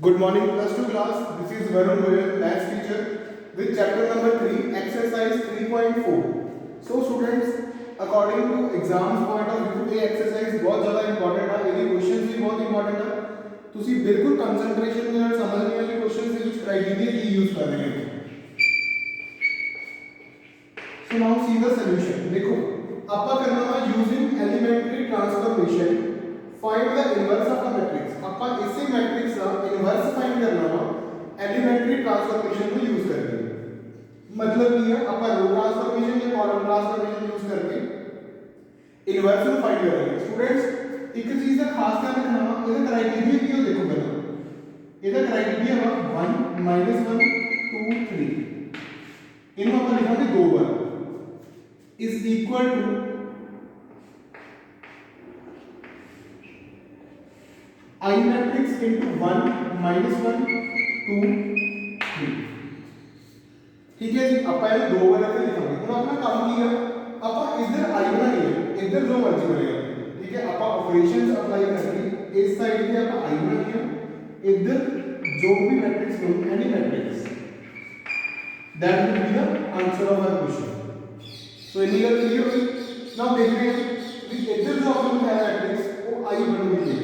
Good morning, plus 2 class. This is Varun Goyal, maths teacher, with chapter number 3, exercise 3.4. So, students, according to exams point of view, ये exercise बहुत ज़्यादा important है, ये questions भी बहुत important है. तुसी बिल्कुल concentration के साथ समझने वाले questions से कुछ criteria की use कर रहे हैं. So now see the solution. देखो, आपका करना है using elementary transformation. Find the inverse of the matrix. आपका इसी मैट्रिक्स का इनवर्स फाइंड करना हो एलिमेंट्री ट्रांसफॉर्मेशन को यूज करके. मतलब ये आपका रो ट्रांसफॉर्मेशन या कॉलम ट्रांसफॉर्मेशन यूज करके इनवर्स को फाइंड करेंगे. स्टूडेंट्स एक चीज का खास ध्यान रखना है, ਇਹਦਾ क्राइटेरिया ਕੀ ਹੋ देखो पहले. ਇਹਦਾ क्राइटेरिया है 1 -1 2 3. इनको अपन लिखेंगे दो बार is equal to I matrix into 1 -1 2 3. ठीक है जी. आप पहले दो बार ऐसे लिखेंगे. तो अपना काम किया आप इधर I बनानी है, इधर जो मर्जी बनेगा. ठीक है. आप ऑपरेशंस अप्लाई करके इस साइड पे आप I बनानी है, इधर जो भी मैट्रिक्स हो any matrix that will be the answer of our question. So इनका क्लियर हुई. नाउ देखते हैं कि इधर जो अपन है मैट्रिक्स वो I बनूगी.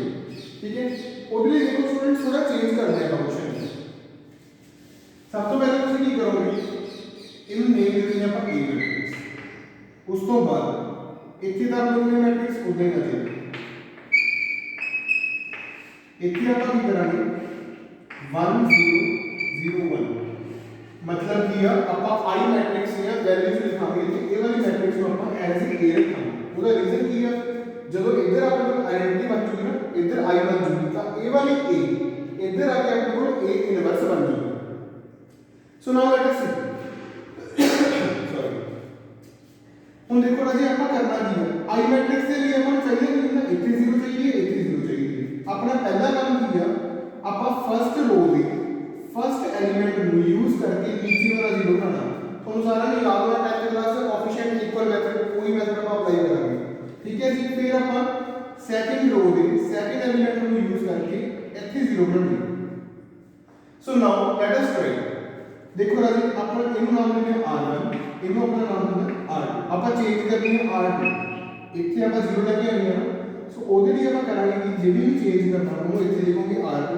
ठीक है. ਉਹਦੇ ਲਈ ਦੇਖੋ स्टूडेंट्स थोड़ा चेंज करना है क्वेश्चन. सब तो पहले ਤੁਸੀਂ ਕੀ ਕਰੋਗੇ, ਇਹਨੂੰ ਨੇਮ ਦੇ ਦੇਣੀ ਆਪਾਂ A ਮੈਟ੍ਰਿਕਸ. ਉਸ ਤੋਂ ਬਾਅਦ ਇੱਥੇ ਦਾ ਆਪਣੇ ਮੈਟ੍ਰਿਕਸ ਉਦਾਂ ਹੀ ਰੱਖੇ. ਇੱਥੇ ਆਪਾਂ ਕੀ ਕਰਾਂਗੇ 1 0 0 1. मतलब ਕੀ ਆ ਆਪਾਂ I ਮੈਟ੍ਰਿਕਸ ਦੀਆਂ ਵੈਲਿਊਜ਼ ਲਿਖਾਂਗੇ ਤੇ ਇਹ ਵਾਲੀ ਮੈਟ੍ਰਿਕਸ ਨੂੰ ਆਪਾਂ ਐਜ਼ A ਰੱਖਾਂਗੇ. ਉਹਦਾ ਰੀਜ਼ਨ ਕੀ ਆ, ਜਦੋਂ इधर ਆਪਣੇ ਕੋਲ ਆਇਡੈਂਟੀ ਬਣ ਜੂਗੀ ਨਾ, इधर I ਬਣ ਜੂਗੀ ਤਾਂ ਇਹ ਵਾਲੀ A इधर ਆ ਕੇ ਆਪਣੇ ਕੋਲ A ਇਨਵਰਸ ਬਣ ਜੂਗੀ. ਸੋ ਨਾਓ ਲੈਟ ਅਸ ਸੀ. ਸੌਰੀ. ਹੁਣ ਦੇਖੋ ਰਾਜੀ ਆਪਾਂ ਕਰਨਾ ਕੀ ਹੈ, I ਮੈਟ੍ਰਿਕਸ ਦੇ ਲਈ ਆਪਾਂ ਨੂੰ ਚਾਹੀਏ ਕਿ ਨਾ ਇੱਥੇ 0 ਚਾਹੀਏ, ਇੱਥੇ 0 ਚਾਹੀਏ. ਆਪਣਾ ਪਹਿਲਾ ਕੰਮ ਕੀ ਆ, ਆਪਾਂ ਫਸਟ ਰੋ ਦੇ ਫਸਟ ਐਲੀਮੈਂਟ ਨੂੰ ਯੂਜ਼ ਕਰਕੇ ਨੀਚੇ ਵਾਲਾ 0 ਬਣਾਉਣਾ. ਤੁਹਾਨੂੰ ਸਾਰਾ ਨਹੀਂ ਯਾਦ ਹੋਣਾ 10th ਕਲਾਸ ਦਾ ਕੋਐਫੀਸ਼ੀਐਂਟ ਇਕੁਅਲ ਮੈਥਡ, ਉਹੀ ਮੈਥਡ ਆਪਾਂ ਅਪਲਾਈ ਕਰਾਂਗੇ. ठीक है जी. फिर ਆਪਾਂ सेकंड रो ਦੇ सेकंड एलिमेंट ਨੂੰ ਯੂਜ਼ ਕਰਕੇ ਇੱਥੇ 0 ਬਣਾਉਣੀ. ਸੋ ਨਾਓ ਲੈਟ ਅਸ ਟ੍ਰਾਈ. ਦੇਖੋ ਰਾਜੀ ਆਪਾਂ ਇਹਨੂੰ ਨਾਮ ਦਿੰਦੇ ਹਾਂ R1, ਇਹਨੂੰ ਆਪਣਾ ਨਾਮ ਦਿੰਦੇ ਹਾਂ R2. ਆਪਾਂ ਚੇਂਜ ਕਰਨੀ ਹੈ R2. ਇੱਥੇ ਆਪਾਂ 0 ਲੈ ਕੇ ਆਣੀ ਹੈ ਨਾ. ਸੋ ਉਹਦੇ ਲਈ ਆਪਾਂ ਕਰਾਂਗੇ ਕਿ ਜਿਹੜੀ ਵੀ ਚੇਂਜ ਕਰਨਾ ਉਹਨੂੰ ਇੱਥੇ ਲਿਖਾਂਗੇ R2.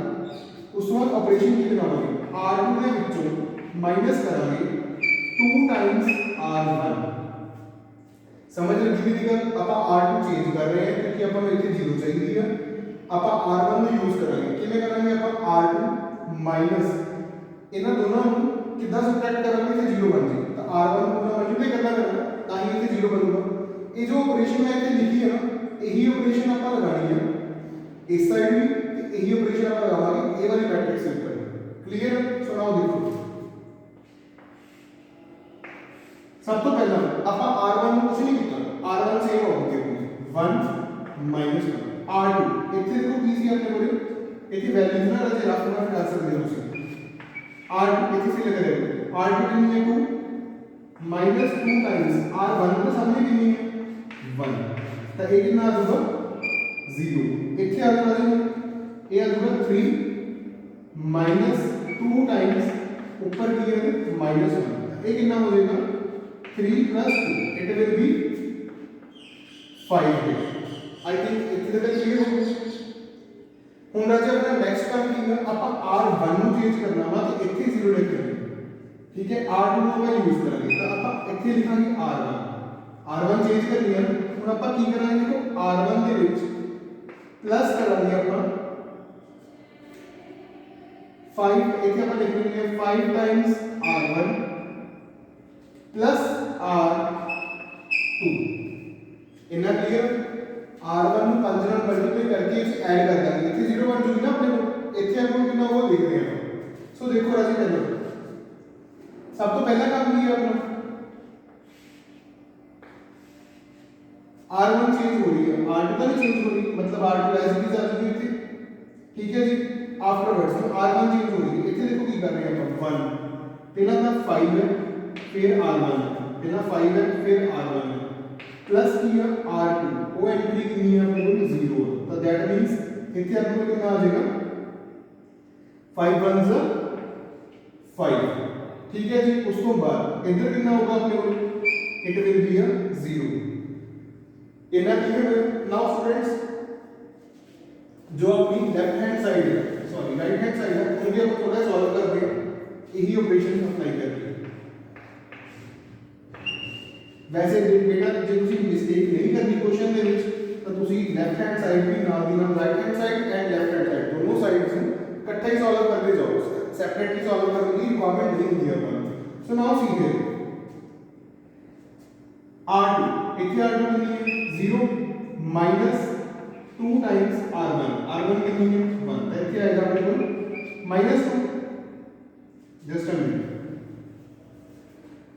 ਉਸ ਤੋਂ ਬਾਅਦ ਆਪਰੇਸ਼ਨ ਕੀ ਲਗਾਵਾਂਗੇ, R2 ਦੇ ਵਿੱਚੋਂ ਮਾਈਨਸ ਕਰਾਂਗੇ 2 ਟਾਈਮਸ R1. समझ लगी थी गल. आप R2 चेंज कर रहे हैं क्योंकि अपन इतने 0 चाहिए है. आप R1 ਨੂੰ यूज करेंगे. किवें करेंगे आप R2 माइनस ਇਹਨਾਂ ਦੋਨਾਂ ਨੂੰ ਕਿੱਦਾਂ ਸਬਟ੍ਰੈਕਟ ਕਰਾਂਗੇ ਤੇ 0 ਬਣ ਜੇ. ਤਾਂ R1 ਨੂੰ ਪੂਰਾ ਮਲਟੀਪਲਾਈ ਕਰਨਾ ਪੈਣਾ ਤਾਂ ਹੀ ਇੱਥੇ 0 ਬਣੂਗਾ. ਇਹ ਜੋ ਆਪਰੇਸ਼ਨ ਮੈਂ ਇੱਥੇ ਲਿਖੀ ਹੈ ਨਾ, ਇਹੀ ਆਪਰੇਸ਼ਨ ਆਪਾਂ ਲਗਾਣੀ ਹੈ ਇਸ ਸਾਈਡ ਵੀ ਤੇ ਇਹੀ ਆਪਰੇਸ਼ਨ ਆਪਾਂ ਲਗਾਵਾਂਗੇ ਇਹ ਵਾਲੀ ਮੈਟ੍ਰਿਕਸ ਦੇ ਉੱਪਰ. ਕਲੀਅਰ. ਸੋ ਨਾਓ ਦੇਖੋ सब तो पहला आप R1 में कुछ नहीं किया, R1 सेम हो गया 1 -1 R2. ਇੱਥੇ ਦੇਖੋ ਕੀ ਸੀ ਆਪਣੇ ਕੋਲ, ਇੱਥੇ ਵੈਲਿਊਜ਼ ਨਾ ਰਜੇ ਰਫ ਨਾਲ ਕਰ ਸਕਦੇ ਹੋ ਤੁਸੀਂ. R2 ਇੱਥੇ ਸੀ ਲਗਾ ਰਹੇ R2 ਕਿੰਨੀ ਹੈ 2 -2 ਟਾਈਮਸ R1 ਦੇ ਸਾਹਮਣੇ ਕਿੰਨੀ ਹੈ 1. ਤਾਂ ਇਹ ਕਿੰਨਾ ਆ ਜਾਊਗਾ 0. ਇੱਥੇ ਆ ਜਾਊਗਾ ਜੀ ਇਹ ਆ ਜਾਊਗਾ 3 -2 ਟਾਈਮਸ ਉੱਪਰ ਕੀ ਹੈ -1. ਇਹ ਕਿੰਨਾ ਹੋ ਜਾਏਗਾ 3 plus 2. It will be 5. I think इतने तक क्लियर हो गया. ਹੁਣ ਰਾਜੇ ਆਪਣਾ ਨੈਕਸਟ ਕੰਮ ਕੀ ਹੈ, ਆਪਾਂ R1 ਨੂੰ ਚੇਂਜ ਕਰਨਾ ਵਾ ਤੇ ਇੱਥੇ 0 ਲਿਖ ਦੇਣਾ. ਠੀਕ ਹੈ. R2 ਨੂੰ ਆਪਾਂ ਯੂਜ਼ ਕਰਾਂਗੇ ਤਾਂ ਆਪਾਂ ਇੱਥੇ ਲਿਖਾਂਗੇ R1 ਚੇਂਜ ਕਰਨੀ ਹੈ. ਹੁਣ ਆਪਾਂ ਕੀ ਕਰਾਂਗੇ, ਦੇਖੋ R1 ਦੇ ਵਿੱਚ ਪਲੱਸ ਕਰਾਂਗੇ ਆਪਾਂ 5. ਇੱਥੇ ਆਪਾਂ ਲਿਖ ਲੈਂਦੇ ਹਾਂ 5 ਟਾਈਮਸ R1 प्लस R2. इतना क्लियर. R1 ਨੂੰ 5 ਨਾਲ ਮਲਟੀਪਲਾਈ ਕਰਕੇ ਇਸ ਐਡ ਕਰ ਦਾਂਗੇ. ਇੱਥੇ 0 ਬਣ ਜੂਗੀ ਨਾ ਆਪਣੇ ਕੋਲ. ਇੱਥੇ ਆਪਾਂ ਕਿੰਨਾ ਉਹ ਦੇਖ ਰਹੇ ਹਾਂ. ਸੋ ਦੇਖੋ ਰਾਜੀ ਪਹਿਲਾਂ ਸਭ ਤੋਂ ਪਹਿਲਾ ਕੰਮ ਕੀ ਹੈ ਆਪਣਾ, R1 ਚੇਂਜ ਹੋ ਰਹੀ ਹੈ, R2 ਤਾਂ ਨਹੀਂ ਚੇਂਜ ਹੋ ਰਹੀ. मतलब R2 ਐਜ਼ ਇਟ ਇਜ਼ ਆ ਜੂਗੀ ਇੱਥੇ. ਠੀਕ ਹੈ ਜੀ. ਆਫਟਰਵਰਡਸ R1 ਚੇਂਜ ਹੋ ਰਹੀ ਹੈ. ਇੱਥੇ ਦੇਖੋ ਕੀ ਕਰ ਰਹੇ ਹਾਂ ਆਪਾਂ 1 ਪਹਿਲਾਂ ਤਾਂ 5 ਹੈ फिर R1 पहला 5 है फिर R1 प्लस की है R2. वो एंट्री कितनी है अपने को 0. तो दैट मींस इतने अपने को कितना आ जाएगा 5 1 5, ठीक है जी। उस तो बाद इधर कितना होगा अपने को, इट विल बी अ 0। इतना क्लियर है। नाउ स्टूडेंट्स, जो अपनी लेफ्ट हैंड साइड है, सॉरी राइट हैंड साइड है, उनके हम थोड़ा सॉल्व कर दें, यही ऑपरेशन अप्लाई करके। वैसे बेटा जे ਤੁਸੀਂ ਮਿਸਟੇਕ नहीं करनी क्वेश्चन ਦੇ ਵਿੱਚ, ਤਾਂ ਤੁਸੀਂ ਲੈਫਟ ਹੈਂਡ ਸਾਈਡ ਵੀ ਨਾਲ ਦੀ ਨਾਲ right hand side and left hand side ਦੋਨੋਂ ਸਾਈਡਸ ਨੂੰ ਇਕੱਠਾ ਹੀ ਸੋਲਵ ਕਰਦੇ ਜਾਓ, ਸੈਪਰੇਟਲੀ ਸੋਲਵ ਕਰਨ ਦੀ ਰਿਕੁਆਇਰਮੈਂਟ नहीं ਹੁੰਦੀ ਆਪਾਂ ਨੂੰ। ਸੋ ਨਾਓ ਸੀ here r2, ਇੱਥੇ r2 ਕਿੰਨੀ ਹੈ 0 minus 2 times r1, r1 कितनी है 1, तो क्या आएगा अपने को -2। जस्ट अ मिनट,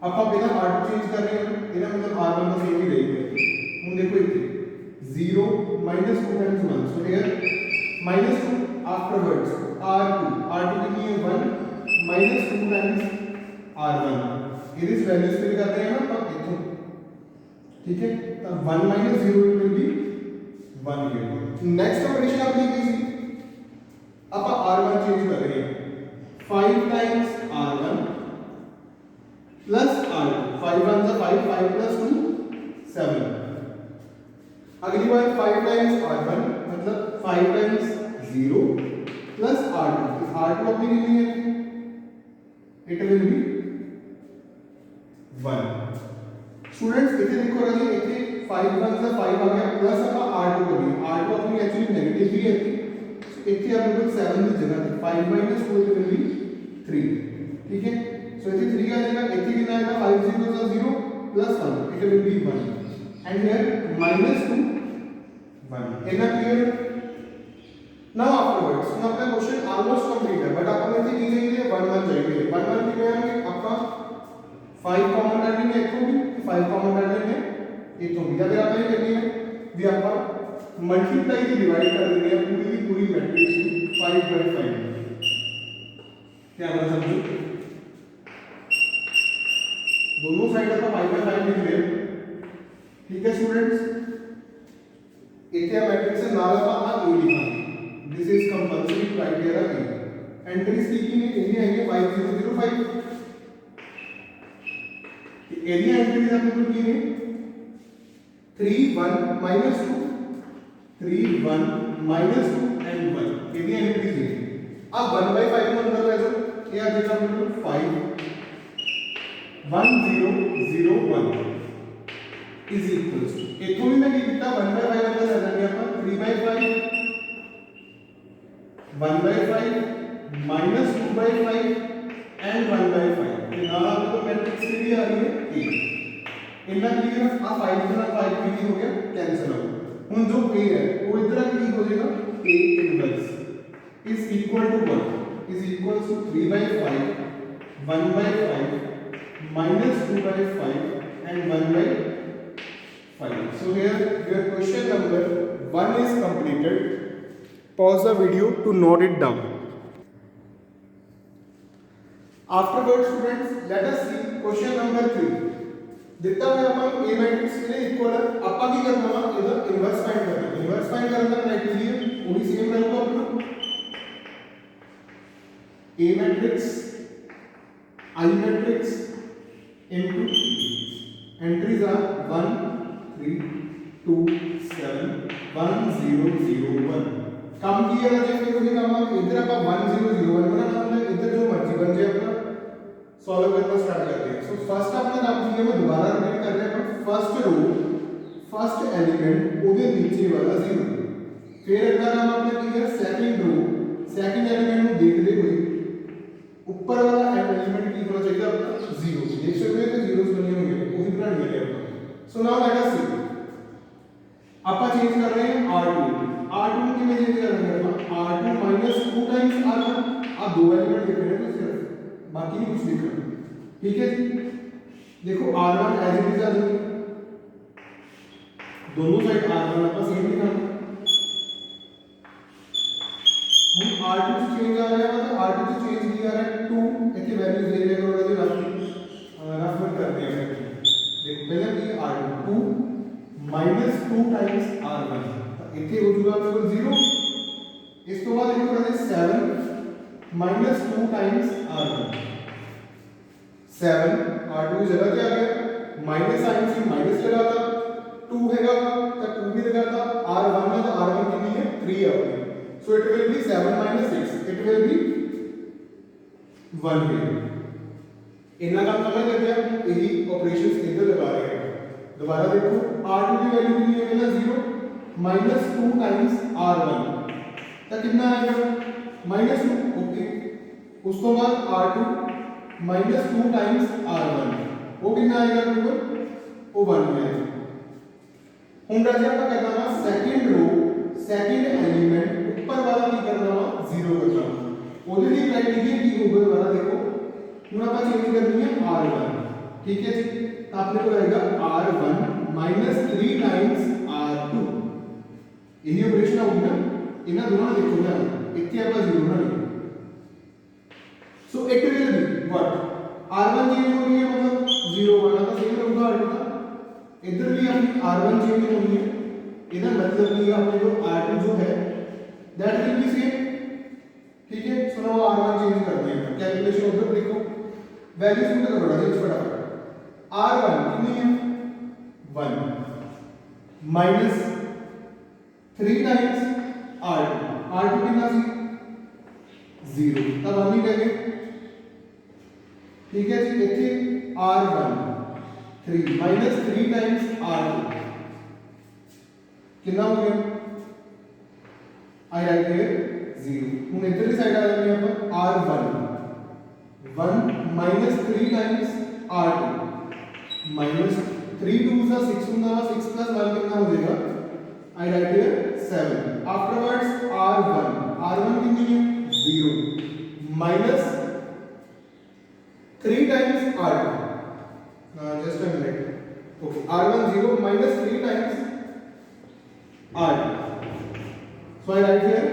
ਆਪਾਂ ਪਹਿਲਾਂ r2 ਚੇਂਜ ਕਰ ਰਹੇ ਹਾਂ, ਇਹਦਾ ਮਤਲਬ r1 ਦਾ ਸੇਮ ਹੀ ਰਹੇਗਾ। ਹੁਣ ਦੇਖੋ ਇੱਥੇ 0 minus 2 times 1, so here -2 afterwards r2 कितनी है 1 minus 2 times r1, ਇਹਦੀ वैल्यूज फिल करते हैं ना आप इथों, ठीक है। तो 1 minus 0 it will be 1 here। Next operation अपनी की सी आप r1 चेंज कर रहे हैं 5 times r1 plus r2, 5 1 is 5, 5 plus 2 7। अगली बार 5 times r1 मतलब 5 times 0 plus r2, r2 अपनी कितनी है, it will be 1। स्टूडेंट्स इथे देखो राजी, इथे 5 1 से 5 आ गया प्लस अपना r2 कर दिया, r2 अपनी एक्चुअली नेगेटिव भी है, इथे आप बिल्कुल 7 की जगह 5 minus 2 इट विल बी 3, ठीक है। सो इथे 3 आ जाएगा, इथे कितना आएगा 5 0 is 0 plus 1 it will be 1 and here minus 2 1। इतना क्लियर। नाउ आफ्टरवर्ड्स हम अपना क्वेश्चन ऑलमोस्ट कंप्लीट है, बट अपन इथे की चाहिए 1 1 चाहिए, 1 1 कितने आएंगे आपका 5 कॉमन काट लेंगे, इथों भी 5 कॉमन काट लेंगे, इथों भी, या फिर आप ये करनी है भी आप मल्टीप्लाई की डिवाइड कर देंगे पूरी की पूरी मैट्रिक्स को 5 by 5। क्या मतलब समझो, दोनों साइड का 5 by 5 लिख ले, ठीक है स्टूडेंट्स। इथे मैट्रिक्स से नाल का आ ए लिखा, this is compulsory criteria A. Entries की में एरिया है 5005, एरिया एंट्रीज अपने को की है 3 1 minus 2 3 1 minus 2 and 1, area entries है। अब 1 by 5 को अंदर ले जाओ, ये आ जाएगा अपने को 5 1 0 0 1 is equals to, इथों भी मैं की कितना 1 by 5 अंदर ले जाएंगे अपन 3 by 5 1 by 5 minus 2 by 5 and 1 by 5, ये नाम आपको मैट्रिक्स के लिए आ रही है ए। इतना क्लियर है। आ 5 गुना 5 भी हो गया, कैंसिल हो। हुन जो a है वो इधर की हो जाएगा a inverse is equal to 1 is equals to 3 by 5 1 by 5 minus 2 by 5 and 1 by 5। so here your question number 1 is completed। pause the video to note it down। afterwards students let us see question number 3। दिता हुआ अपन a matrix के लिए equal है, आपका की करना है इधर इनवर्स फाइंड करना है। इनवर्स फाइंड करने का क्राइटेरिया वही सेम रहेगा अपना, a matrix I matrix into entries are 1 3 2 7 1 0 0 1। काम किया ना जैसे कोई काम है इधर अपन 1 0 0 1 बना नाम है, इधर जो मर्जी बन जाए अपना सॉल्व करना स्टार्ट करते हैं। सो फर्स्ट अपना नाम की है, मैं दोबारा रिपीट कर रहे हैं, फर्स्ट रो फर्स्ट एलिमेंट ओदे नीचे वाला 0, फिर अगला नाम अपना की है सेकंड रो सेकंड एलिमेंट को देखते हुए ऊपर वाला एलिमेंट की होना चाहिए अपना 0, देख सकते हो कि जीरोस बने होंगे वही पूरा नहीं है अपना। सो नाउ लेट अस सी, आपा चेंज कर रहे हैं r2 की में चेंज कर रहे हैं r2 minus 2 times r1। आप दो एलिमेंट देख रहे हैं तो सिर्फ बाकी नहीं कुछ लिख रहे, ठीक है। देखो r1 एज इट इज आ जाएगी, दोनों साइड r1 आपका सेम लिखा, हम r2 से चेंज आ रहा है मतलब r2 से चेंज किया रहा है 2, इसकी वैल्यूज ले लेगा और जो रफ करते हैं। देखो पहले की r2 2 minus 2 times r1, तो इथे हो जाएगा आपको 0। इस तो बाद देखो 7 माइनस 2 टाइम्स R1। 7 R2 की जगह क्या आ गया माइनस साइन से माइनस लगा था 2 हैगा तो 2 भी लगा था R1 में तो R1 कितनी है 3 अपने so it will B 7 minus 6 it will be 1 है इतना काम समझ लग गया यही ऑपरेशंस इधर लगा रहे हैं दोबारा देखो R2 की वैल्यू कितनी है ना 0 माइनस 2 टाइम्स R1 तो कितना आएगा माइनस 2 ओके उसके बाद R2 माइनस 2 टाइम्स R1 वो कितना आएगा बिल्कुल वो 1 में आएगा हम राजा का करना है सेकंड रो सेकंड एलिमेंट ऊपर वाला की करना है 0 करना है ऑलरेडी क्राइटेरिया की ऊपर वाला देखो पूरा का चेंज करनी है R1 ठीक है जी तो आपने को रहेगा R1 माइनस 3 टाइम्स R2 यही ऑपरेशन होगी ना इना दोनों देखो ना इतने आपका 0 ना so it will be what R1 change हो रही है मतलब 0 1 का सेम होगा R2 का इधर भी अपनी R1 चेंज होनी है इधर मतलब कि अपने को R2 जो है दैट विल बी सेम ठीक है सो नाउ R1 चेंज कर देंगे कैलकुलेशन उधर देखो वैल्यूज पुट करो राजेश फटाफट R1 कितनी है 1 माइनस 3 टाइम्स R2 कितना सी 0 तब हम ही कहेंगे ठीक है जी इथे R1 3 माइनस 3 टाइम्स R2 कितना हो गया आई राइट हियर 0 हम इधर की साइड आ जाएंगे अपन R1 1 minus 3 times R2 minus 3 2 is 6 होगा 6 plus 1 कितना हो जाएगा I write here 7 afterwards R1 कितनी है 0 minus 3 times R2 just a minute okay R1 0 minus 3 times R2 so I write here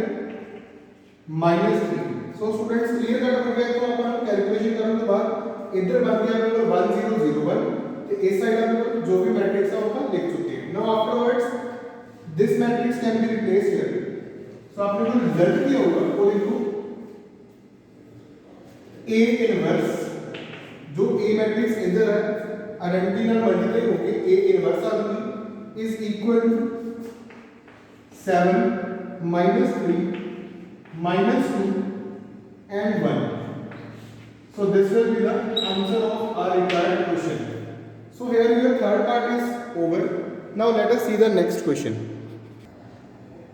minus 3 so students clear cut हो गया तो अपन calculation करने के बाद इधर बन गया बिल्कुल 1001 तो इस साइड हम जो भी मैट्रिक्स है उसका लिख चुके हैं now afterwards this matrix can be replaced here so आपने जो रिजल्ट किया होगा वो लिखो A इनवर्स जो A मैट्रिक्स इधर है आइडेंटिटी ਨਾਲ मल्टीप्लाई होके A इनवर्स आ जाएगी is equal to 7 minus 3 minus 2 and 1 so this will be the answer of our required question so here your third part is over now let us see the next question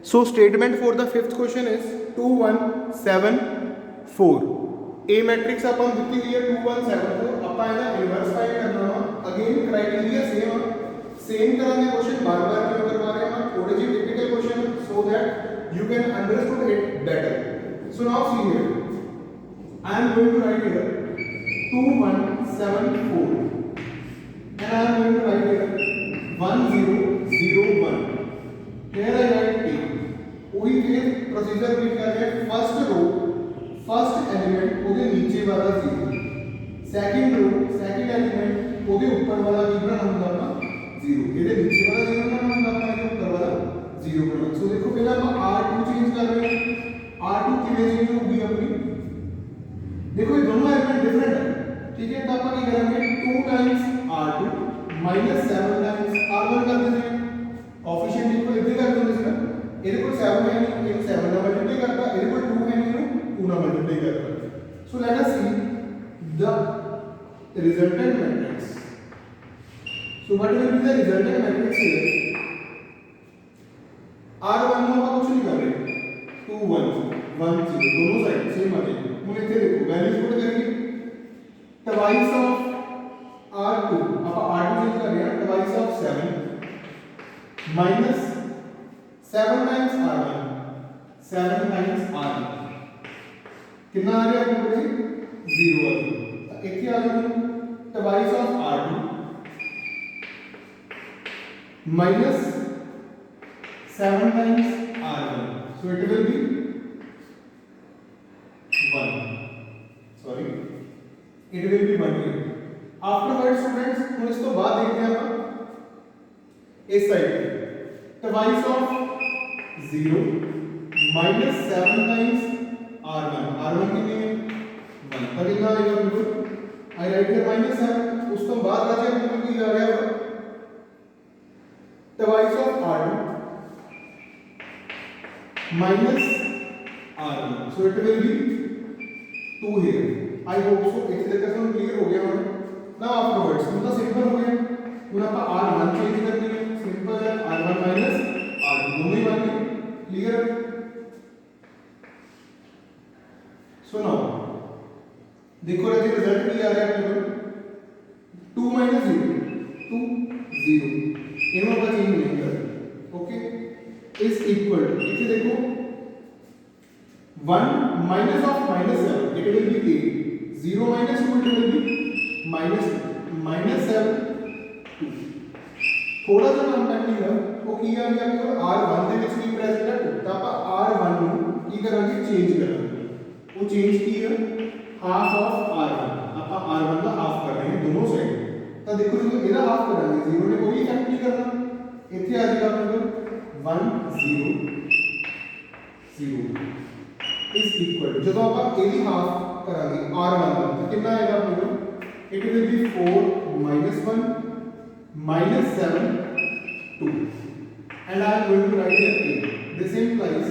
so statement for the fifth question is 2 1 7 4 A matrix अपन दिखती हुई है 2 1 7 4 अपन है ना inverse find करना है again criteria same तरह के question बार-बार क्यों करवा रहे हैं हम थोड़े जी typical question so that you can understood it better so now see here I am going to write here 2 1 7 4 and I am going to write here 1 0 0 1 here I write A वही फिर प्रोसीजर रिपीट कर रहे हैं first row first element okay नीचे वाला 0 second row second element okay ऊपर वाला कितना हम करना 0 ये नीचे वाला 0 ना हम करना है ऊपर वाला 0 करना सो देखो पहले हम R2 चेंज कर रहे हैं R2 की वैल्यू जो होगी अपनी देखो ये दोनों एलिमेंट डिफरेंट है ठीक है तो आप क्या करेंगे 2 times R2 minus 7 times R1 कर देते हैं कोएफिशिएंट इक्वल इधर कर देते हैं इधर को 7 है नहीं 7 ना मल्टीप्लाई करता इधर को 2 है नहीं 2 ना मल्टीप्लाई करता so let us see the resultant Matrix so what will be the resultant matrix here R1 का कुछ नहीं कर रहे 2 1 1 0 दोनों साइड सेम आ जाएंगे मुझे इधर देखो वैल्यूज पुट करेंगे ट्वाइस ऑफ R2 अब R2 चेंज कर रहे हैं twice of 7 minus 7 times R1 7 times R1 कितना आ गया पूरे 0 आ गया इतने आ जाएंगे twice of R2 minus 7 times R1 so it will be 1 sorry it will be 1 here afterwards students हम इसको बाद देखते हैं अपन इस side twice of 0 minus 7 times R1 कितनी है 1 तो कितना आएगा बिल्कुल आई राइट हियर -7 उस तो बाद राजे बिल्कुल की आ गया twice of R2 minus R1 so it will be 2 here I hope so इस तरीके से क्लियर हो गया हमारा now afterwards मतलब सिंपल हो गया ਹੁਣ ਆਪਾਂ R1 चेंज करनी है सिंपल है R1 minus R2 दोनों ही बन गए क्लियर सो नाउ देखो राजे रिजल्ट क्या आ रहा है अपने को 2 minus 0 2 0 इन्हों का चेंज नहीं कर ओके इज इक्वल टू इसे देखो 1 minus of -7 it will be 8 0 minus 2 it will be -7 2 थोड़ा सा काम पेंडिंग है वो किया गया कि R1 ਦੇ ਵਿੱਚ ਕੀ ਪ੍ਰੈਜ਼ੈਂਟ ਹੈ 2 ਤਾਂ ਆਪਾਂ R1 ਨੂੰ ਕੀ ਕਰਾਂਗੇ ਚੇਂਜ ਕਰਾਂਗੇ वो चेंज की है हाफ ऑफ R1 ਆਪਾਂ R1 ਦਾ ਹਾਫ ਕਰ ਰਹੇ ਹਾਂ ਦੋਨੋਂ ਸਾਈਡ ਤਾਂ ਦੇਖੋ ਜਦੋਂ ਇਹਦਾ ਹਾਫ ਕਰਾਂਗੇ 0 ਨੇ ਕੋਈ ਇਫੈਕਟ ਨਹੀਂ ਕਰਨਾ ਇੱਥੇ ਆ ਜਾਏਗਾ ਆਪਣੇ ਕੋਲ 1 0 0 is equal ਜਦੋਂ ਆਪਾਂ ਇਹਦੀ ਹਾਫ ਕਰਾਂਗੇ R1 ਦਾ ਤਾਂ ਕਿੰਨਾ ਆਏਗਾ ਆਪਣੇ ਕੋਲ it will be 4 minus 1 minus 7 2 and I am going to write here a this implies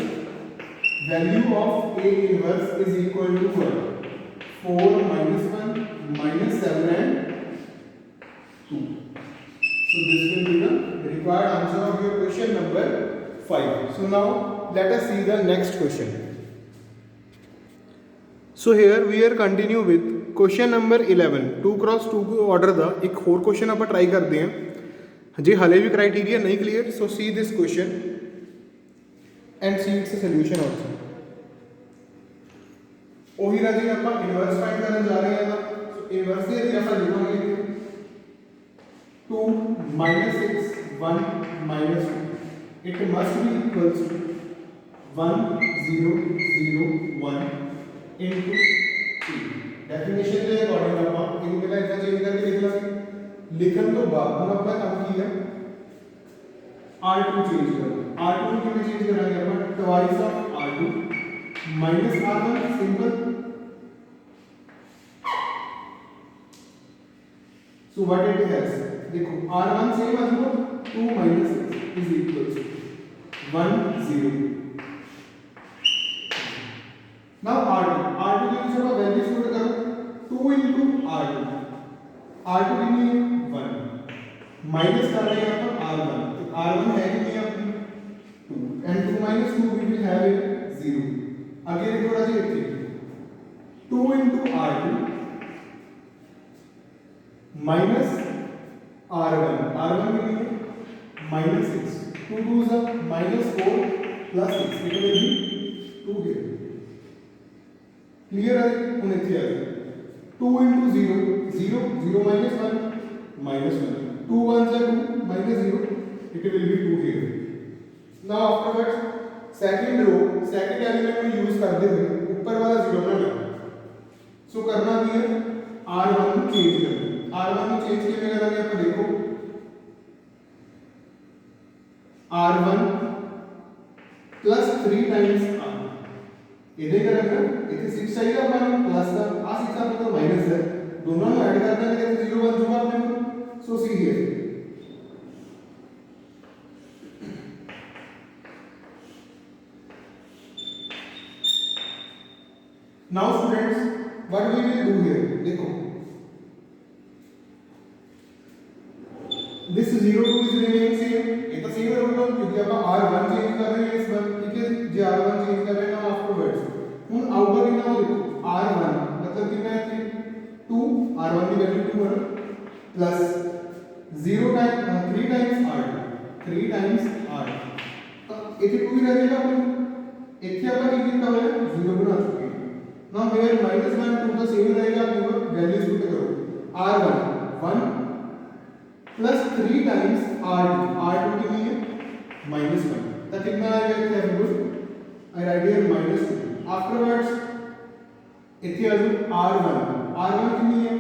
value of A inverse is equal to what 4 minus 1 minus 7 and 2 so this will be the required answer of your question number 5 so now let us see the next question so here we are continue with question number 11 2 cross 2 order ਦਾ ਇੱਕ ਹੋਰ question ਆਪਾਂ try करते हैं ਜੇ ਹਲੇ ਵੀ criteria नहीं clear so see this question and see its solution also ਉਹੀ ਰਾਜੀ ਆਪਾਂ ਇਨਵਰਸ ਫਾਈਂਡ ਕਰਨ ਜਾ ਰਹੇ ਹਾਂ ਸੋ ਇਨਵਰਸ ਦੇ ਲਈ ਆਪਾਂ ਲਿਖਾਂਗੇ 2 6 1 2 it must be equals to 1 0 0 1 into 2 definition ਦੇ ਅਕੋਰਡਿੰਗ ਆਪਾਂ ਇਹਨੂੰ ਪਹਿਲਾਂ ਇਦਾਂ ਚੇਂਜ ਕਰਕੇ ਲਿਖ ਲਾਂਗੇ ਲਿਖਣ ਤੋਂ ਬਾਅਦ ਹੁਣ ਆਪਣਾ ਕੰਮ ਕੀ ਹੈ R2 ਚੇਂਜ ਕਰਨਾ R2 ਨੂੰ ਕਿਵੇਂ ਚੇਂਜ ਕਰਾਂਗੇ ਆਪਾਂ twice of R2 minus R1 simple so what it has देखो R1 same as what 2 minus 6 is equals to 1 0 now R2 के लिए जब वैल्यू पुट करो 2 into R2 कितनी है 1 माइनस कर रहे हैं अपन R1 तो R1 है कितनी अपनी 2 and 2 minus 2 we will have it 0 आगे देखो राजी इतने 2 into R2 minus R1 के लिए minus 6 2 2s are minus 4 plus 6 it will be 2 here clear है उन्हें इतने आ गए 2 into 0 0 0 minus 1 minus 1 2 1s are 2 minus 0 it will be 2 here now afterwards second row second element में यूज करते हुए ऊपर वाला जीरो ना लेना सो करना भी है R1 को चेंज करना R1 को चेंज किए करेंगे अपन देखो R1 प्लस 3 टाइम्स R इधर करेंगे इधर 6 चाहिए अपन प्लस का आ 6 का मतलब माइनस है दोनों को ऐड करना है तो 0 बन जाएगा अपने को so see here now students what we will do here देखो this 0 2 is remain same ये तो सेम रहेगा क्योंकि अपन R1 चेंज कर रहे हैं इस बार ठीक है जे R1 चेंज कर रहे हैं now afterwards ਹੁਣ आउटर कितना हो देखो R1 मतलब कितना है 2 R1 की वैल्यू 2 है प्लस 0 टाइम 3 टाइम्स R तो इथे 2 ही रहेगा अपन इथे अपन ये कितना है 0 बना चुके हैं now here -1 2 का सेम रहेगा अपने को वैल्यूज पुट करो R1 1 प्लस 3 टाइम्स R2 कितनी है -1 तो कितना आएगा इथे अपने को आई राइट हियर -2 आफ्टरवर्ड्स इथे R1 कितनी है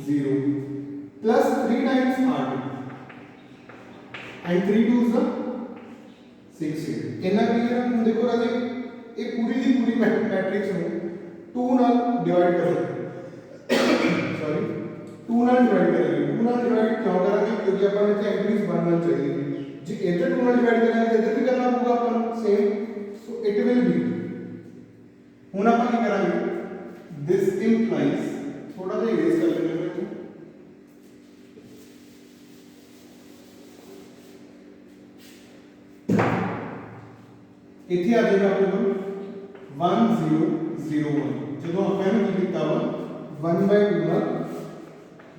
0 plus 3 times R2 and 3 2s 6 इतना क्लियर है देखो राजे ये पूरी दी पूरी ਦੀ ਮੈਟ੍ਰਿਕਸ ਨੂੰ 2 ਨਾਲ ਡਿਵਾਈਡ ਕਰਾਂਗੇ ਸੌਰੀ 2 ਨਾਲ ਡਿਵਾਈਡ ਕਰਾਂਗੇ 2 ਨਾਲ ਡਿਵਾਈਡ ਕਿਉਂ ਕਰਾਂਗੇ ਕਿਉਂਕਿ ਆਪਾਂ ਨੂੰ ਇੱਥੇ ਐਂਟਰੀਜ਼ ਬਣਨਾ ਚਾਹੀਦੀ ਜੇ ਇੱਧਰ 2 ਨਾਲ ਡਿਵਾਈਡ ਕਰਾਂਗੇ ਇੱਧਰ ਵੀ ਕਰਨਾ ਪਊਗਾ ਆਪਾਂ ਨੂੰ same so it will be ਹੁਣ ਆਪਾਂ ਕੀ ਕਰਾਂਗੇ ਦਿਸ ਇੰਪਲਾਈਜ਼ थोड़ा सा इरेज कर लेंगे मैं इथे आ जाएगा अपने को 1001 जो अपन की किया वा 1/2 ਨਾਲ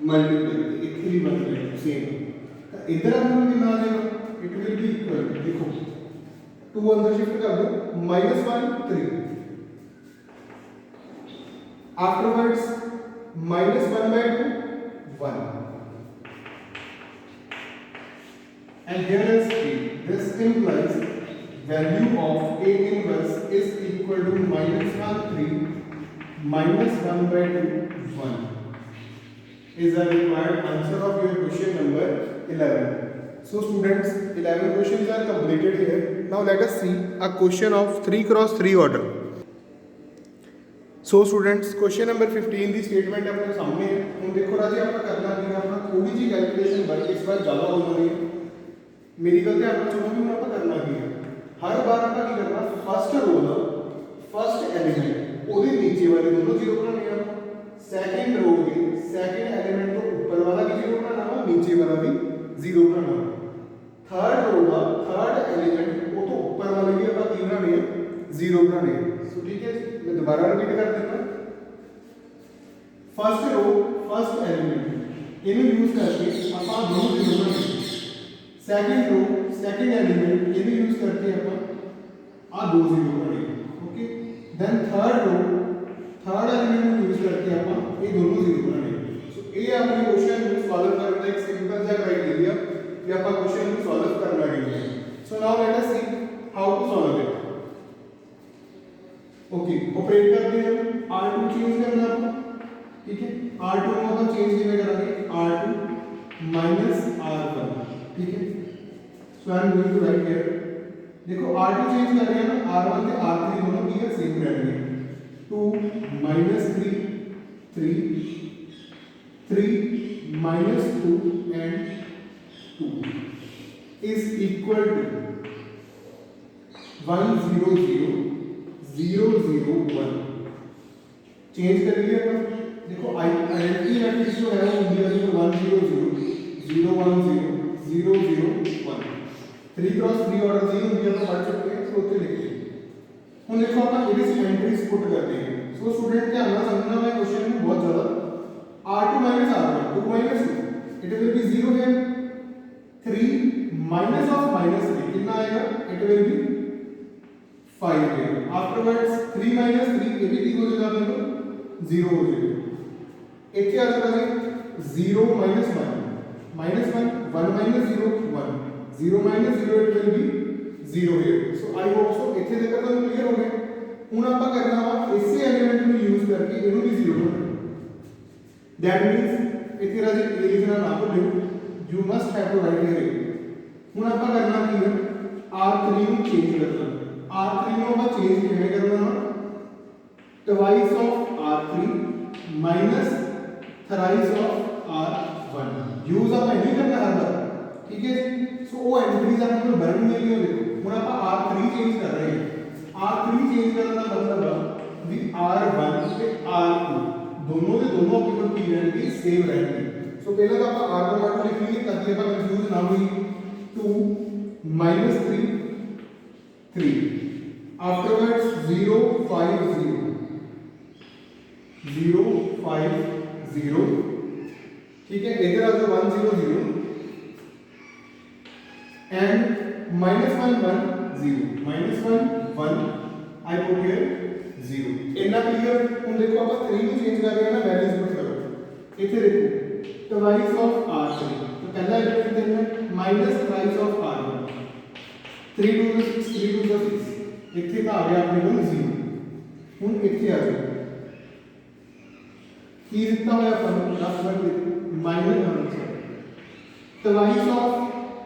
मल्टीप्लाई इथे भी बन जाएगा सेम तो इधर अपन को कितना आ जाएगा इट विल बी इक्वल देखो 2 अंदर शिफ्ट कर दो -1 3 afterwards -1/2 1 and here is p this implies value of a inverse is equal to -1 3 -1/2 1 is a required answer of your question number 11. So students 11 questions are completed here. Now let us see a question of 3 cross 3 order. So students question number 15 की statement अपने सामने है हम देखो राजे आप करना कि अपना थोड़ी जी कैलकुलेशन वर्क इस बार ज़्यादा हो जानी है मेरी गल ध्यान में सुनो भी आप करना की है हर बार आप करना फर्स्ट रो का फर्स्ट एलीमेंट वो नीचे वाले दोनों जीरो बनाने हैं सैकेंड रो के सैकेंड एलीमेंट को ऊपर वाला भी जीरो बनाना वा नीचे वाला भी जीरो बनाना थर्ड रो का थर्ड एलीमेंट वो तो ऊपर वाले भी आप बनाने जीरो बनाने सो ठीक है मैं दोबारा रिपीट कर देता फर्स्ट रो फर्स्ट एलिमेंट इन्हें यूज करके अपन दोनों जीरो बनाएंगे सेकंड रो सेकंड एलिमेंट इन्हें यूज करके अपन आ दो जीरो बनाएंगे okay then third row third element use करके अपन ये दोनों जीरो बनाएंगे सो ये अपने क्वेश्चन को सॉल्व करने का एक सिंपल सा क्राइटेरिया कि अपन क्वेश्चन को सॉल्व करना है so now let us see how to solve it okay operate करते हैं R2 चेंज करना है ठीक है R2 को हम चेंज किਵੇਂ करेंगे R2 -R1 ठीक है so I am going to write here देखो R2 चेंज कर रहे हैं ना R1 से R3 दोनों की सेम रहेंगे 2 -3 3 3 -2 and 2 is equal to 1 0 0 0 0 1 change कर लिया अपन देखो आइडेंटिटी मैट्रिक्स जो है वो इंडिया में 1 0 0 0 1 0 0 0 1 3 क्रॉस 3 ऑर्डर 0 इंडिया में पढ़ सकते हैं सो तो लिखते हैं हम देखो अपन इस एंट्रीज पुट करते हैं सो स्टूडेंट क्या हमें समझना है क्वेश्चन में बहुत ज्यादा R2 -R1 2 -2 it will be 0 है 3 माइनस ऑफ -3 कितना आएगा इट विल बी 5 है आफ्टरवर्ड्स 3 -3 ये भी हो जाएगा अपने को 0 हो जाएगा इथे आ जाएगा 0 -1 -1 1 -0 1 0 -0 इट विल बी 0 है सो आई होप सो इथे तक तो क्लियर हो गया ਹੁਣ ਆਪਾਂ ਕਰਨਾ ਵਾ ਇਸੇ ਐਲੀਮੈਂਟ ਨੂੰ ਯੂਜ਼ ਕਰਕੇ ਇਹਨੂੰ ਵੀ 0 ਬਣਾਉਣਾ दैट मींस इथे राजे ए लिखना ना भूलो you must have to write here ਹੁਣ ਆਪਾਂ ਕਰਨਾ ਕੀ ਹੈ R3 ਨੂੰ ਚੇਂਜ ਕਰਨਾ R3 ਨੂੰ ਆਪਾਂ ਚੇਂਜ ਕਿਵੇਂ ਕਰਨਾ twice of R3 minus thrice of R1 use आप नहीं करना हर बार ठीक है सो वो एंट्रीज आपको बन मिली हो देखो ਹੁਣ ਆਪਾਂ R3 चेंज कर रहे हैं R3 चेंज करने का मतलब भी R1 ਤੇ R2 दोनों के दोनों अपने को की रहेंगे सेम रहेंगे सो पहले तो आप R1 R2 लिख लीजिए ताकि अपन कंफ्यूज ना हो 2 -3 3 afterwards 0 5 0 0 5 0 ठीक है इधर आ जाओ 1 0 0 and -1 1 0 -1 1 I put here 0 इतना क्लियर हम देखो आप 3 को चेंज कर रहे हैं ना वैल्यूज पुट करो इथे देखो ट्वाइस ऑफ R3 तो पहला एलिमेंट देखना माइनस ट्वाइस ऑफ R1 3 2 6 3 2 6 इथे का आ गया अपने को 0 ਹੁਣ ਇੱਥੇ ਆ ਜਾਓ ਕੀ ਦਿੱਤਾ ਹੋਇਆ ਆਪਾਂ ਨੂੰ rough minus twice of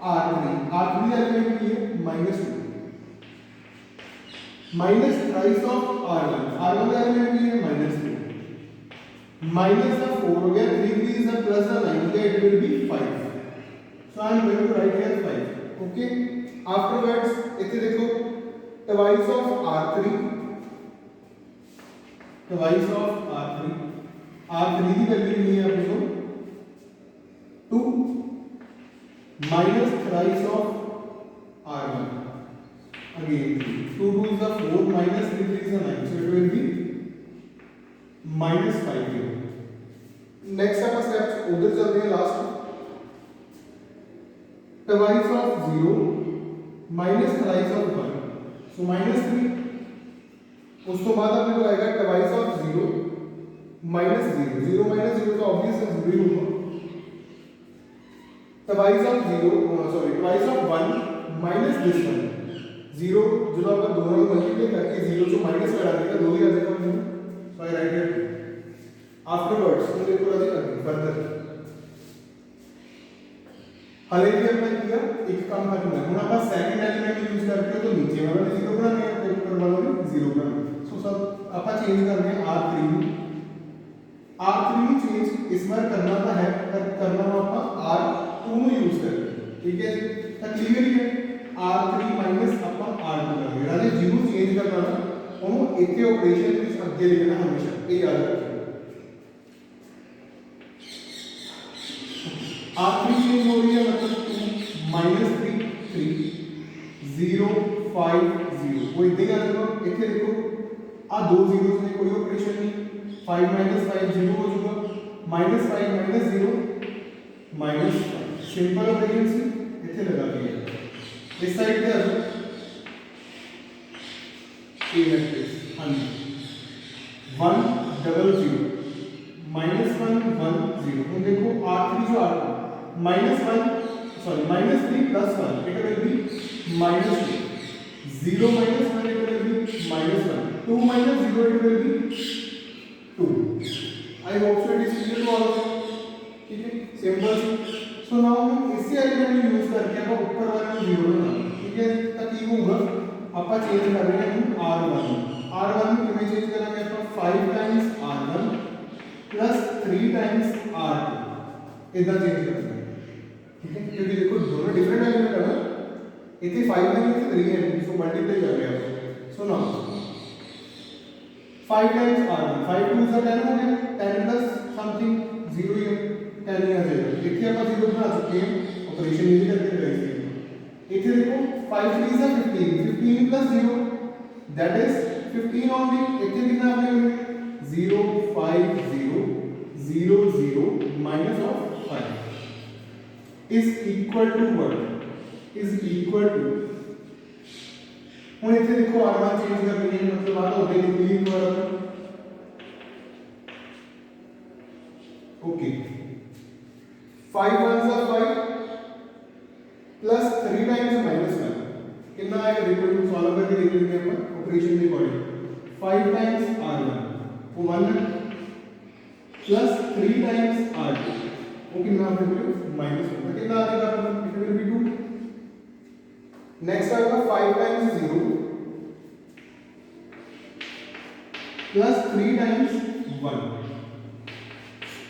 R3 R3 element की है -2 minus thrice of r1, r1 का एलिमेंट भी है -3, माइनस का 4 हो गया, 3 3 is a plus a 9 का, it will be 5. So I am going to write here 5. Okay, afterwards इथे देखो twice of r3, twice of r3, r3 की वैल्यू नहीं है अपने को 2, minus thrice of r1, again 2 2 is a 4, minus 3 3 is a 9, so it will be -5 here. Next upon steps उधर चलते हैं last, twice of 0 minus thrice of 1, so -3. उसके बाद अपने को आएगा twice of 0 minus 0, 0 minus 0 तो ऑब्वियस है 0 ही होगा, twice of 0 sorry twice of 1 minus this one, 0 जो अपन दोनों को मल्टीप्लाई करके 0 से माइनस करा देगा, 2 ही आ जाएगा अपने को, so I write here. Afterwards तो देखो राजी करते फर्दर हले भी अपने किया एक काम करना है, हुन अपन सेकंड एलिमेंट यूज करके तो नीचे वाला भी 0 बनाना है, तो ऊपर वाला भी 0 बनाना है. सो सब अपन चेंज कर रहे हैं r3 में चेंज इस बार करना था है करना है अपन r2 में यूज करके, ठीक है जी, तो क्लियर है r3 माइनस अपन r2 करेंगे राजे, 0 चेंज करना है ਉਹਨੂੰ ਇੱਥੇ ਆਪਰੇਸ਼ਨ ਵਿੱਚ ਅੱਗੇ ਲਿਖਣਾ ਹਮੇਸ਼ਾ, ਇਹ ਯਾਦ ਰੱਖਿਓ. r3 चेंज हो रही है मतलब 2 -3 3 0 5 0, वो इतने आ जाएगा. इतने देखो आ दो जीरोस में कोई ऑपरेशन नहीं, 5 - 5 0 हो जाएगा, -5 - 0 -5, सिंपल ऑपरेशन से इतने लगा दिया. इस साइड पे आ जाओ ए मैट्रिक्स 1 0 -1 1 0. तो देखो r3 जो r2 -1 sorry -3 + 1 it will be -2, 0 - 1 it will be -1, 2 - 0 it will be 2. I hope so it is clear to all of you. ठीक है, सिंपल. सो नाउ हम इसी एलिमेंट में यूज करके अब ऊपर वाले में 0 बनाना, ठीक है, तब ये होगा अपन चेंज कर रहे हैं r1 में कितने चेंज करेंगे अपन 5 times r1 plus 3 times r2 इधर चेंज करना है, ठीक है, क्योंकि देखो दोनों डिफरेंट एलिमेंट है ना, इतने 5 में नहीं 3 है, सो मल्टीप्लाई कर रहे हैं. So now 5 times r1, 5 2 is 10 हो गया, 10 प्लस समथिंग 0 ही है, 10 ही आ जाएगा. इतने अपन 0 बना चुके हैं, ऑपरेशन ये करके लगाएंगे. इतने देखो 5 3 is 15, 15 plus 0 that is 15 only. इतने कितना आपने 0 5 0 0 0 minus of 5 is equal to what? Is equal to, ਹੁਣ ਇੱਥੇ ਦੇਖੋ r1 ਚੇਂਜ ਕਰਨੀ ਹੈ, मतलब आ तो होने निकली पर okay 5 1s are 5 plus 3 times -1 कितना आएगा देखो, सॉल्व करके देख लेंगे अपन ऑपरेशन के अकॉर्डिंग. 5 टाइम्स r1 वो 1 प्लस 3 टाइम्स r2 वो कितना आ जाएगा -1, कितना आ जाएगा अपन, इट विल बी 2. नेक्स्ट आएगा 5 times 0 plus 3 times 1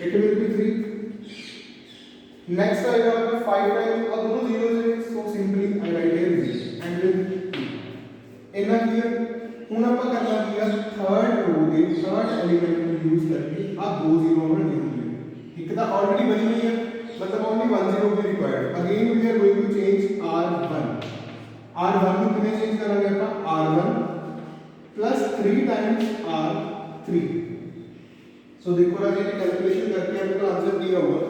it will B 3. Next आएगा आपका 5 टाइम्स, अब दोनों जीरोस है, so simply I right here 0 and will इतना क्लियर. ਹੁਣ ਆਪਾਂ करना किया थर्ड रो के थर्ड एलिमेंट को यूज करके आप दो जीरो में लिख लेंगे. एक तो ऑलरेडी बनी हुई है, मतलब ओनली 1 0 भी required. Again we are going to change r1 में कितने चेंज करेंगे अपन r1 प्लस 3 टाइम्स r3. सो देखो राजी ने कैलकुलेशन करके आपको आंसर दिया हुआ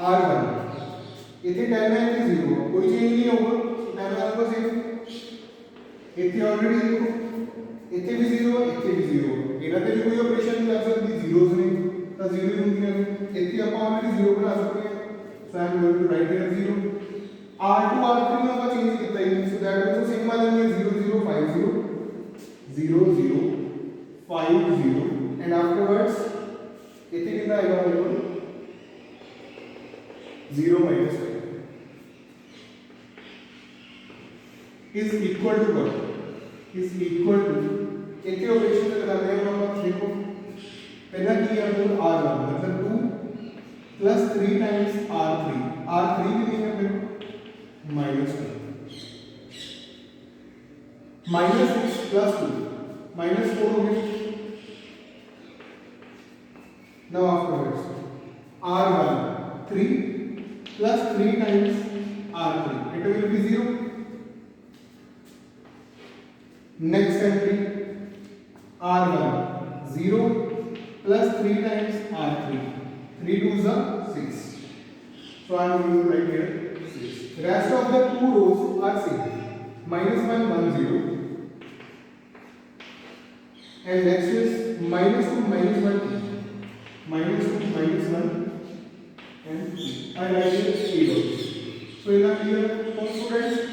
r1 इतने 10 है, इतने 0, कोई चेंज नहीं होगा, 10 आपको सेम. इतने ऑलरेडी देखो इतने भी 0 इतने भी 0, इना पे भी कोई ऑपरेशन नहीं कर सकती, जीरोस नहीं तो 0 ही होंगी. इतने अपन ऑलरेडी 0 बना सकते हैं, so I am going to write here 0. r2 r3 में अपन चेंज कितना है, सो दैट आल्सो सेम आ जाएंगे 0 0 5 0 0 0 5 0 एंड आफ्टरवर्ड्स इतने कितना आएगा मेरे को 0 minus 5 is equal to what? Is equal to एक ही ऑपरेशन से लगाते हैं हम लोग देखो पहला की है हम r1 मतलब 2 प्लस 3 टाइम्स r3 r3 कितनी है अपने को माइनस 2 माइनस 6 प्लस 2 माइनस 4 हो गया now afterwards r1 3 plus 3 times r3 it will be 0 next entry r1 0 plus 3 times r3 3 2s are 6 so I am going to write here 6 rest of the two rows are same minus 1 1 0 and next is minus 2 minus 1 2 minus 2 minus 1 and I write it 8 so in here for students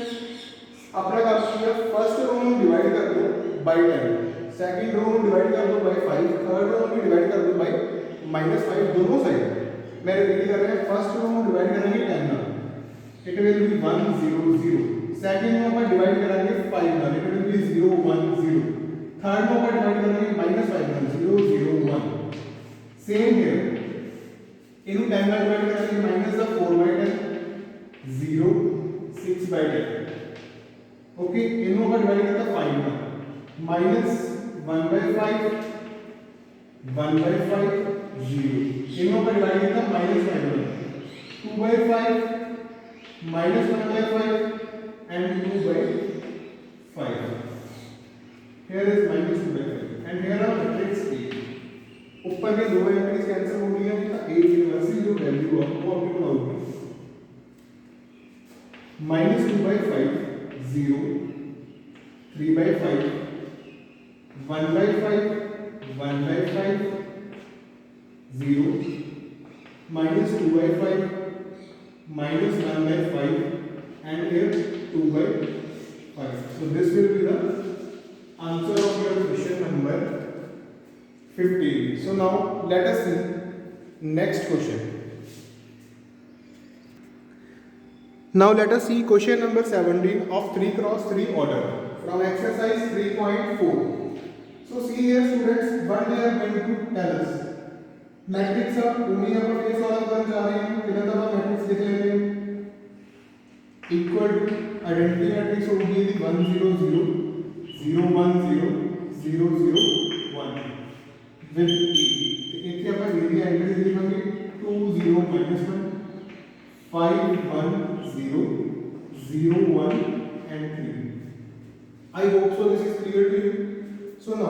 अपना काम किया first row में divide कर दो bye 10 second row में divide कर दो bye 5 third row में डिवाइड कर दो बाय -5 दोनों साइड मैं रिपीट कर रहे हैं फर्स्ट रो में डिवाइड करेंगे 10 ना it will be 1 0 0 second row में डिवाइड करेंगे 5 ना it will be 0 1 0 third row में डिवाइड करेंगे -5 ना 0 0 1 सेम हियर इनको 10 में डिवाइड करेंगे minus the 4 by 10 0 6 by 10 okay इनको का डिवाइड करता 5 में माइनस 1 by 5 1 by 5 0 इनको का डिवाइड करता माइनस 5 में 2 by 5 minus 1 by 5 and 2 by 5 here is minus 2 by 5 and here are matrix A ऊपर के दो एंट्रीज कैंसिल हो गई हैं तो A यूनिवर्सल जो वैल्यू है वो आपको पता होगी -2 by 5 0 3 by 5 1 by 5 1 by 5 0 minus 2 by 5 minus 1 by 5 and here 2 by 5 so this will be the answer of your question number 15 so now let us see next question. Now let us see question number 17 of 3 cross 3 order from exercise 3.4. So see here students what they are going to tell us. Matrix of उन्हीं यहाँ पर ये solve करने जा रहे हैं कितना दफा मैट्रिक्स लिख लेते हैं इक्वल टू आइडेंटिटी मैट्रिक्स होगी यदि 1 0 0 0 1 0 0 0 1 with e तो एक ही अपन यदि एंट्रीज लिखेंगे 2 0 -1 5 1 0 0 1 and 3. I hope so this is clear to you. So now